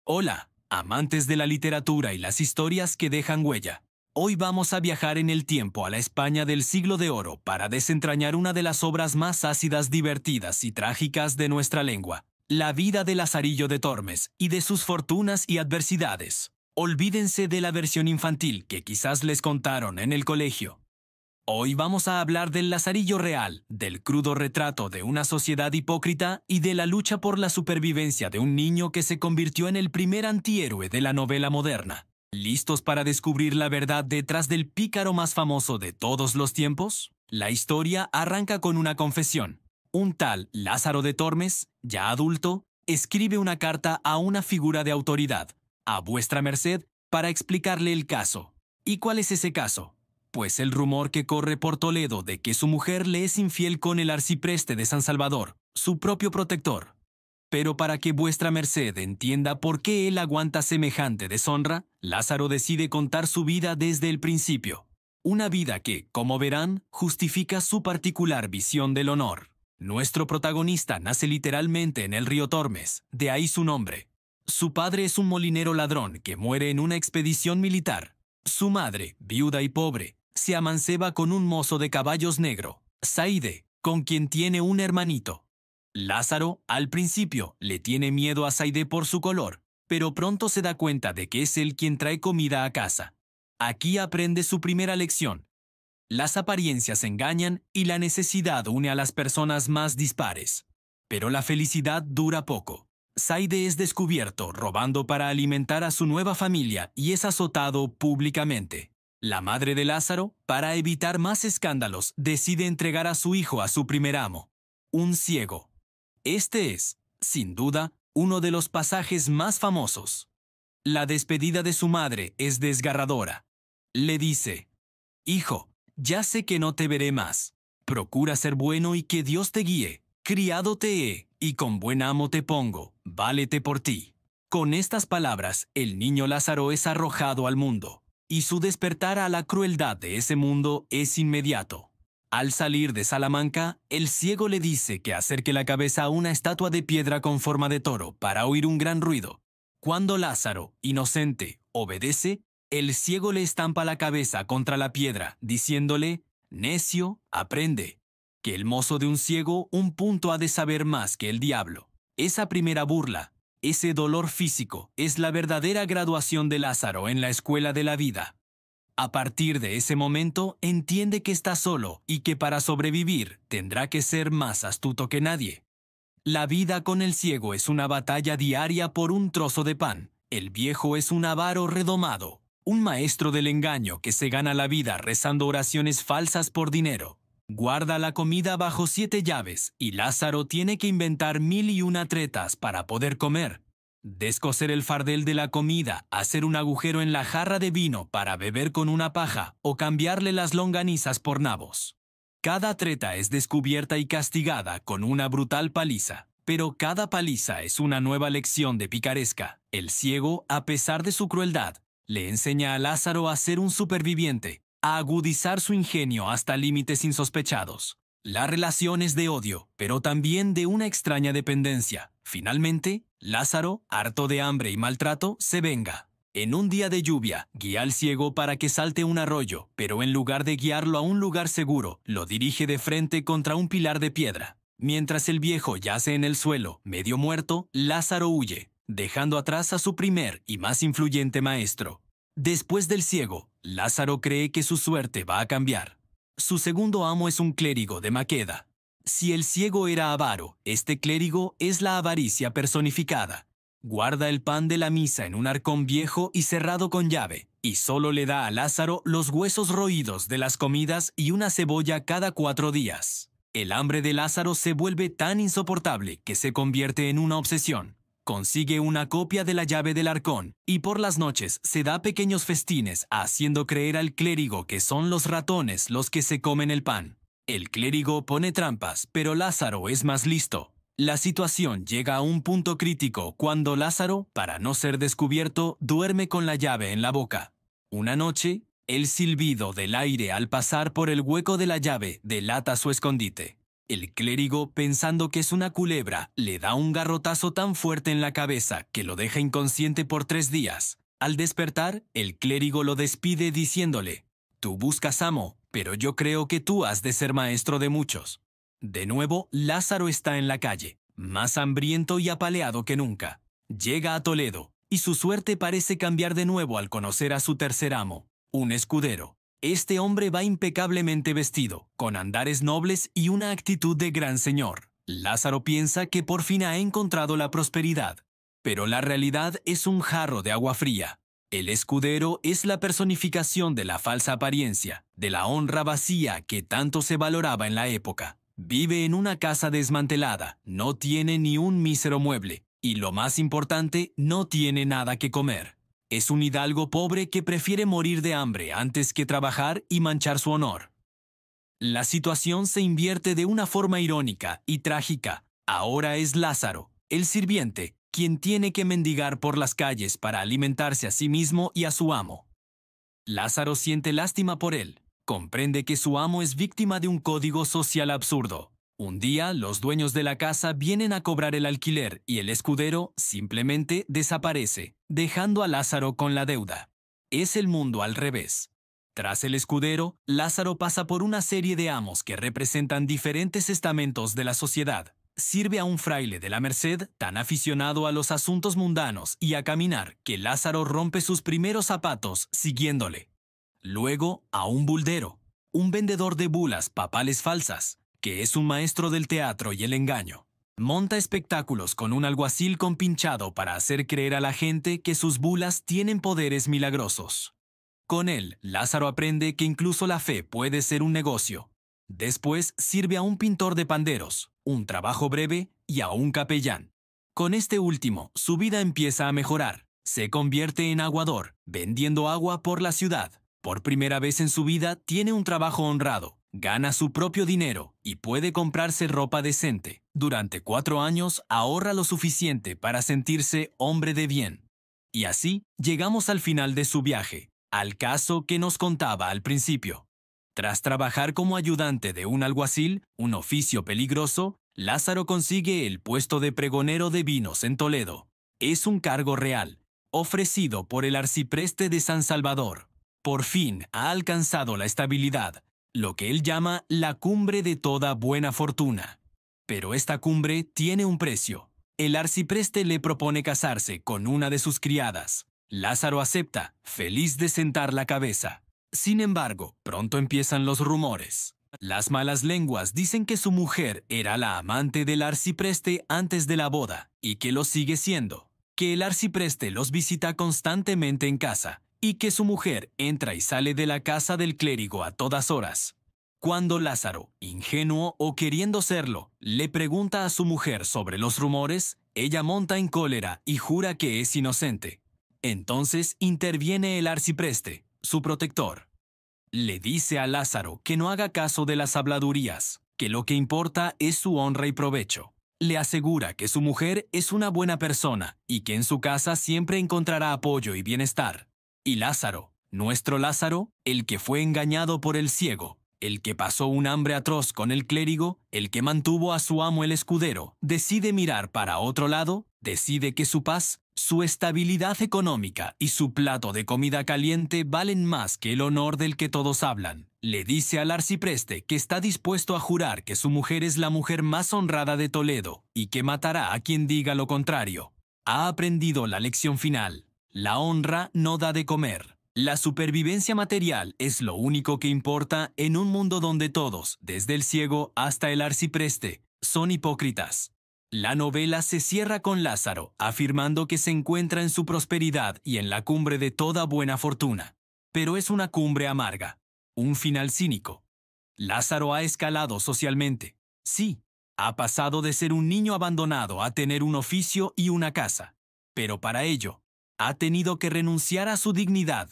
Hola, amantes de la literatura y las historias que dejan huella. Hoy vamos a viajar en el tiempo a la España del Siglo de Oro para desentrañar una de las obras más ácidas, divertidas y trágicas de nuestra lengua, la vida de Lazarillo de Tormes y de sus fortunas y adversidades. Olvídense de la versión infantil que quizás les contaron en el colegio. Hoy vamos a hablar del Lazarillo real, del crudo retrato de una sociedad hipócrita y de la lucha por la supervivencia de un niño que se convirtió en el primer antihéroe de la novela moderna. ¿Listos para descubrir la verdad detrás del pícaro más famoso de todos los tiempos? La historia arranca con una confesión. Un tal Lázaro de Tormes, ya adulto, escribe una carta a una figura de autoridad, a vuestra merced, para explicarle el caso. ¿Y cuál es ese caso? Pues el rumor que corre por Toledo de que su mujer le es infiel con el arcipreste de San Salvador, su propio protector. Pero para que vuestra merced entienda por qué él aguanta semejante deshonra, Lázaro decide contar su vida desde el principio. Una vida que, como verán, justifica su particular visión del honor. Nuestro protagonista nace literalmente en el río Tormes, de ahí su nombre. Su padre es un molinero ladrón que muere en una expedición militar. Su madre, viuda y pobre, se amanceba con un mozo de caballos negro, Zaide, con quien tiene un hermanito. Lázaro, al principio, le tiene miedo a Zaide por su color, pero pronto se da cuenta de que es él quien trae comida a casa. Aquí aprende su primera lección. Las apariencias engañan y la necesidad une a las personas más dispares. Pero la felicidad dura poco. Zaide es descubierto robando para alimentar a su nueva familia y es azotado públicamente. La madre de Lázaro, para evitar más escándalos, decide entregar a su hijo a su primer amo, un ciego. Este es, sin duda, uno de los pasajes más famosos. La despedida de su madre es desgarradora. Le dice: «Hijo, ya sé que no te veré más. Procura ser bueno y que Dios te guíe. Criado te he, y con buen amo te pongo. Válete por ti». Con estas palabras, el niño Lázaro es arrojado al mundo, y su despertar a la crueldad de ese mundo es inmediato. Al salir de Salamanca, el ciego le dice que acerque la cabeza a una estatua de piedra con forma de toro para oír un gran ruido. Cuando Lázaro, inocente, obedece, el ciego le estampa la cabeza contra la piedra, diciéndole: «Necio, aprende, que el mozo de un ciego un punto ha de saber más que el diablo». Esa primera burla, ese dolor físico, es la verdadera graduación de Lázaro en la escuela de la vida. A partir de ese momento, entiende que está solo y que para sobrevivir tendrá que ser más astuto que nadie. La vida con el ciego es una batalla diaria por un trozo de pan. El viejo es un avaro redomado, un maestro del engaño que se gana la vida rezando oraciones falsas por dinero. Guarda la comida bajo 7 llaves y Lázaro tiene que inventar 1001 tretas para poder comer. Descoser el fardel de la comida, hacer un agujero en la jarra de vino para beber con una paja o cambiarle las longanizas por nabos. Cada treta es descubierta y castigada con una brutal paliza, pero cada paliza es una nueva lección de picaresca. El ciego, a pesar de su crueldad, le enseña a Lázaro a ser un superviviente, a agudizar su ingenio hasta límites insospechados. La relación es de odio, pero también de una extraña dependencia. Finalmente, Lázaro, harto de hambre y maltrato, se venga. En un día de lluvia, guía al ciego para que salte un arroyo, pero en lugar de guiarlo a un lugar seguro, lo dirige de frente contra un pilar de piedra. Mientras el viejo yace en el suelo, medio muerto, Lázaro huye, dejando atrás a su primer y más influyente maestro. Después del ciego, Lázaro cree que su suerte va a cambiar. Su segundo amo es un clérigo de Maqueda. Si el ciego era avaro, este clérigo es la avaricia personificada. Guarda el pan de la misa en un arcón viejo y cerrado con llave, y solo le da a Lázaro los huesos roídos de las comidas y una cebolla cada 4 días. El hambre de Lázaro se vuelve tan insoportable que se convierte en una obsesión. Consigue una copia de la llave del arcón y por las noches se da pequeños festines haciendo creer al clérigo que son los ratones los que se comen el pan. El clérigo pone trampas, pero Lázaro es más listo. La situación llega a un punto crítico cuando Lázaro, para no ser descubierto, duerme con la llave en la boca. Una noche, el silbido del aire al pasar por el hueco de la llave delata su escondite. El clérigo, pensando que es una culebra, le da un garrotazo tan fuerte en la cabeza que lo deja inconsciente por 3 días. Al despertar, el clérigo lo despide diciéndole: «Tú buscas amo, pero yo creo que tú has de ser maestro de muchos». De nuevo, Lázaro está en la calle, más hambriento y apaleado que nunca. Llega a Toledo, y su suerte parece cambiar de nuevo al conocer a su tercer amo, un escudero. Este hombre va impecablemente vestido, con andares nobles y una actitud de gran señor. Lázaro piensa que por fin ha encontrado la prosperidad, pero la realidad es un jarro de agua fría. El escudero es la personificación de la falsa apariencia, de la honra vacía que tanto se valoraba en la época. Vive en una casa desmantelada, no tiene ni un mísero mueble, y lo más importante, no tiene nada que comer. Es un hidalgo pobre que prefiere morir de hambre antes que trabajar y manchar su honor. La situación se invierte de una forma irónica y trágica. Ahora es Lázaro, el sirviente, quien tiene que mendigar por las calles para alimentarse a sí mismo y a su amo. Lázaro siente lástima por él. Comprende que su amo es víctima de un código social absurdo. Un día, los dueños de la casa vienen a cobrar el alquiler y el escudero simplemente desaparece, dejando a Lázaro con la deuda. Es el mundo al revés. Tras el escudero, Lázaro pasa por una serie de amos que representan diferentes estamentos de la sociedad. Sirve a un fraile de la Merced tan aficionado a los asuntos mundanos y a caminar que Lázaro rompe sus primeros zapatos siguiéndole. Luego a un buldero, un vendedor de bulas papales falsas, que es un maestro del teatro y el engaño. Monta espectáculos con un alguacil compinchado para hacer creer a la gente que sus bulas tienen poderes milagrosos. Con él, Lázaro aprende que incluso la fe puede ser un negocio. Después sirve a un pintor de panderos, un trabajo breve, y a un capellán. Con este último, su vida empieza a mejorar. Se convierte en aguador, vendiendo agua por la ciudad. Por primera vez en su vida tiene un trabajo honrado, gana su propio dinero y puede comprarse ropa decente. Durante 4 años ahorra lo suficiente para sentirse hombre de bien. Y así llegamos al final de su viaje, al caso que nos contaba al principio. Tras trabajar como ayudante de un alguacil, un oficio peligroso, Lázaro consigue el puesto de pregonero de vinos en Toledo. Es un cargo real, ofrecido por el arcipreste de San Salvador. Por fin ha alcanzado la estabilidad, lo que él llama la cumbre de toda buena fortuna. Pero esta cumbre tiene un precio. El arcipreste le propone casarse con una de sus criadas. Lázaro acepta, feliz de sentar la cabeza. Sin embargo, pronto empiezan los rumores. Las malas lenguas dicen que su mujer era la amante del arcipreste antes de la boda, y que lo sigue siendo. Que el arcipreste los visita constantemente en casa, y que su mujer entra y sale de la casa del clérigo a todas horas. Cuando Lázaro, ingenuo o queriendo serlo, le pregunta a su mujer sobre los rumores, ella monta en cólera y jura que es inocente. Entonces interviene el arcipreste, su protector. Le dice a Lázaro que no haga caso de las habladurías, que lo que importa es su honra y provecho. Le asegura que su mujer es una buena persona y que en su casa siempre encontrará apoyo y bienestar. Y Lázaro, nuestro Lázaro, el que fue engañado por el ciego, el que pasó un hambre atroz con el clérigo, el que mantuvo a su amo el escudero, decide mirar para otro lado, decide que su paz, su estabilidad económica y su plato de comida caliente valen más que el honor del que todos hablan. Le dice al arcipreste que está dispuesto a jurar que su mujer es la mujer más honrada de Toledo y que matará a quien diga lo contrario. Ha aprendido la lección final. La honra no da de comer. La supervivencia material es lo único que importa en un mundo donde todos, desde el ciego hasta el arcipreste, son hipócritas. La novela se cierra con Lázaro, afirmando que se encuentra en su prosperidad y en la cumbre de toda buena fortuna. Pero es una cumbre amarga, un final cínico. Lázaro ha escalado socialmente. Sí, ha pasado de ser un niño abandonado a tener un oficio y una casa. Pero para ello, ha tenido que renunciar a su dignidad.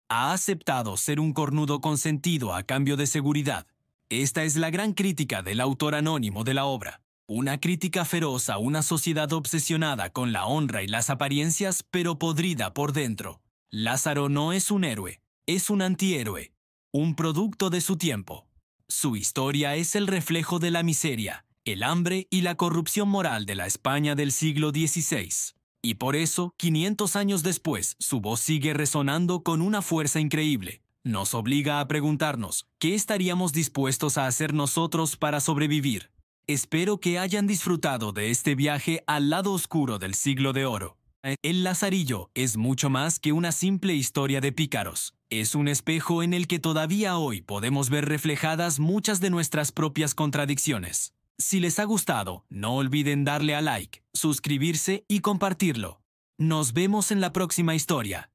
Ha aceptado ser un cornudo consentido a cambio de seguridad. Esta es la gran crítica del autor anónimo de la obra. Una crítica feroz a una sociedad obsesionada con la honra y las apariencias, pero podrida por dentro. Lázaro no es un héroe, es un antihéroe, un producto de su tiempo. Su historia es el reflejo de la miseria, el hambre y la corrupción moral de la España del siglo XVI. Y por eso, 500 años después, su voz sigue resonando con una fuerza increíble. Nos obliga a preguntarnos, ¿qué estaríamos dispuestos a hacer nosotros para sobrevivir? Espero que hayan disfrutado de este viaje al lado oscuro del siglo de oro. El Lazarillo es mucho más que una simple historia de pícaros. Es un espejo en el que todavía hoy podemos ver reflejadas muchas de nuestras propias contradicciones. Si les ha gustado, no olviden darle a like, suscribirse y compartirlo. Nos vemos en la próxima historia.